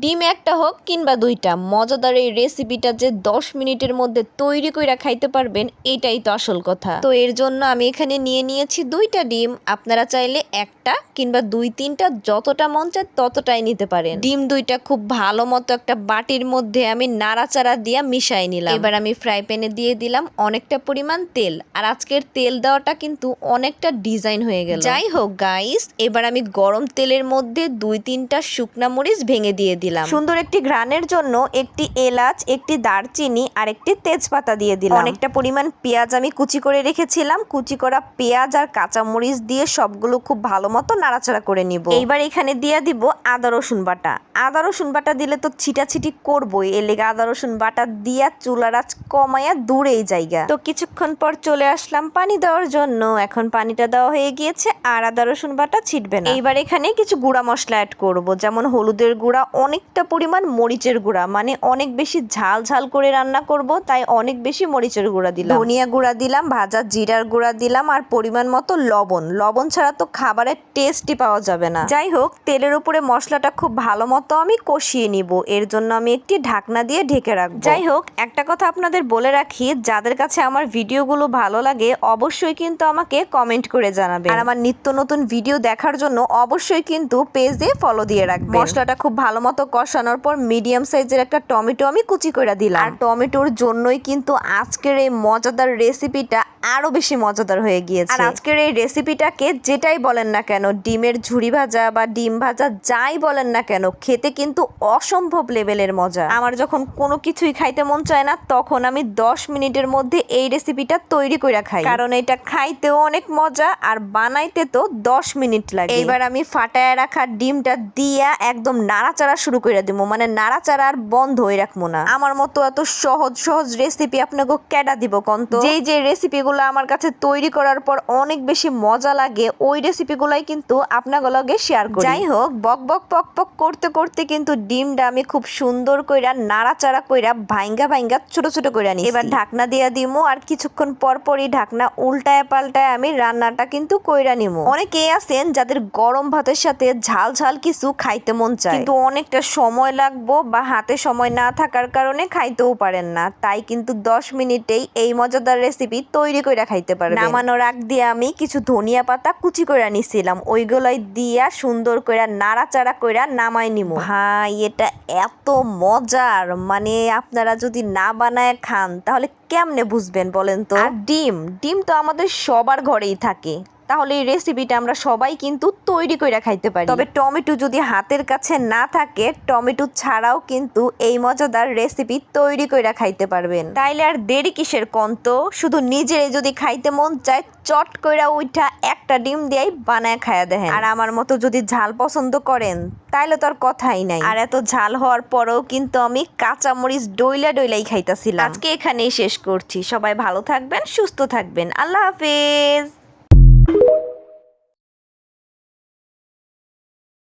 ডিম একটা হোক কিংবা দুইটা, মজাদার এই রেসিপিটা যে 10 মিনিটের মধ্যে তৈরি কইরা খাইতে পারবেন এটাই তো আসল কথা। তো এর জন্য আমি এখানে নিয়ে নিয়েছি 2টা ডিম। আপনারা চাইলে একটা কিংবা 2-3টা যতটা মন চায় ততটাই নিতে পারেন। ডিম 2টা খুব ভালো মতো একটা বাটির মধ্যে আমি নাড়াচাড়া দিয়ে মিশাই নিলাম। এবার আমি ফ্রাই প্যানে দিয়ে দিলাম অনেকটা পরিমাণ তেল। আর আজকের তেল দেওয়াটা কিন্তু অনেকটা ডিজাইন হয়ে গেল। যাই হোক গাইস, এবার আমি গরম তেলের মধ্যে 2-3টা শুকনা মরিচ ভেঙে দিয়ে দিলাম। সুন্দর একটি ঘ্রাণের জন্য একটি এলাচ, একটি দারচিনি আর একটি তেজপাতা দিয়ে দিলাম। অনেকটা পরিমাণ পেঁয়াজ আমি কুচি করে রেখেছিলাম। কুচি করা পেঁয়াজ আর কাঁচা মরিচ দিয়ে সবগুলো খুব ভালো মতো নাড়াচাড়া করে নিব। এইবার এখানে দিয়ে দিব আদা রসুন বাটা। আদা রসুন বাটা দিলে তো ছিটাছিটি করবোই, এর লেগে আদা রসুন বাটা দিয়া চুলার আঁচ কমাইয়া দূরেই জায়গা। তো কিছুক্ষণ পর চলে আসলাম পানি দেওয়ার জন্য। এখন পানিটা দেওয়া হয়ে গিয়েছে আর আদা রসুন বাটা ছিটবে না। এইবার এখানে কিছু গুঁড়া মশলা অ্যাড করব, যেমন হলুদের গুঁড়া, অনেকটা পরিমাণ মরিচের গুঁড়া, মানে অনেক বেশি ঝাল ঝাল করে রান্না করব তাই অনেক বেশি মরিচের গুঁড়া দিলাম। ধনিয়া গুঁড়া দিলাম, ভাজা জিরার গুঁড়া দিলাম আর পরিমাণ মতো লবণ। লবণ ছাড়া তো খাবারের টেস্টই পাওয়া যাবে না। যাই হোক, তেলের উপরে মশলাটা খুব ভালো মতো আমি কষিয়ে নিব। এর জন্য আমি একটি ঢাকনা দিয়ে ঢেকে রাখবো। যাই হোক, একটা কথা আপনাদের বলে রাখি, যাদের কাছে আমার ভিডিওগুলো ভালো লাগে অবশ্যই কিন্তু আমাকে কমেন্ট করে জানাবেন। আর আমার নিত্য নতুন ভিডিও দেখার জন্য অবশ্যই কিন্তু পেজে ফলো দিয়ে রাখবেন। মশলাটা খুব ভালো মতো কষানোর পর মিডিয়াম সাইজের একটা টমেটো আমি কুচি করে দিলাম। আর টমেটোর জন্যই কিন্তু আজকের এই মজাদার রেসিপিটা আরো বেশি মজাদার হয়ে গিয়েছে। আর আজকের এই রেসিপিটাকে যেটাই বলেন না কেন, ডিমের ঝুড়ি ভাজা বা ডিম ভাজা যাই বলেন না কেন, খেতে কিন্তু অসম্ভব লেভেলের মজা। আমার যখন কোনো কিছুই খাইতে মন চায় না তখন আমি 10 মিনিটের মধ্যে এই রেসিপিটা তৈরি করে খাই, কারণ এটা খাইতেও অনেক মজা আর বানাইতে তো 10 মিনিট লাগে। এইবার আমি ফাটায় রাখা ডিমটা দিয়া একদম নাড়াচাড়া শুরু করে দিব, মানে নাড়াচাড়া আর বন্ধ হয়ে রাখবো না। আমার মতো এত সহজ সহজ রেসিপি আপনাকে কেডা দিব কন্ত? যে রেসিপিগুলো আমার কাছে তৈরি করার পর অনেক বেশি মজা লাগে ওই রেসিপিগুলাই কিন্তু আপনাদের লগে শেয়ার করি। যাই হোক, বক বক পক পক করতে করতে কিন্তু ডিমটা আমি খুব সুন্দর কইরা নাড়াচাড়া কইরা ভাঙ্গা ভাঙ্গা ছোট ছোট কইরা নিছি। এবার ঢাকনা দিয়া দিমু আর কিছুক্ষণ পর পরই ঢাকনা উল্টায় পাল্টায় আমি রান্নাটা কিন্তু কইরা নিমু। অনেকেই আছেন যাদের গরম ভাতের সাথে ঝাল ঝাল কিছু খাইতে মন চায়, কিন্তু অনেকটা সময় লাগবো বা হাতে সময় না থাকার কারণে খাইতেও পারেন না, তাই কিন্তু 10 মিনিটেই এই মজাদার রেসিপি তৈরি কইরা খাইতে পারবেন। নামানোর আগ দিয়ে আমি কিছু ধনিয়া পাতা কুচি কইরা নিছিলাম, ওইগুলাই দিয়া সুন্দর কইরা নাড়াচাড়া কইরা নামাই নিমু। ভাই, এটা এত মজার, মানে আপনারা যদি না বানায় খান তাহলে কেমনে বুঝবেন বলেন তো? আর ডিম তো আমাদের সবার ঘরেই থাকে, তাহলে এই রেসিপিটা আমরা সবাই কিন্তু তৈরি করে খাইতে পারি। তবে টমেটো যদি হাতের কাছে না থাকে, টমেটো ছাড়াও কিন্তু এই মজাদার রেসিপি তৈরি করে খাইতে পারবেন। তাইলে আর দেরি কিসের কন্ত? শুধু নিজের যদি খাইতে মন চায় চট কইরা উঠা একটা ডিম দিয়েই বানায় খায়া দেখেন। আর আমার মতো যদি ঝাল পছন্দ করেন তাইলে তো আর কথাই নাই। আর এত ঝাল হওয়ার পরেও কিন্তু আমি কাঁচা মরিচ ডইলাই খাইতাছিলাম। আজকে এখানেই শেষ করছি। সবাই ভালো থাকবেন, সুস্থ থাকবেন। আল্লাহ হাফেজ।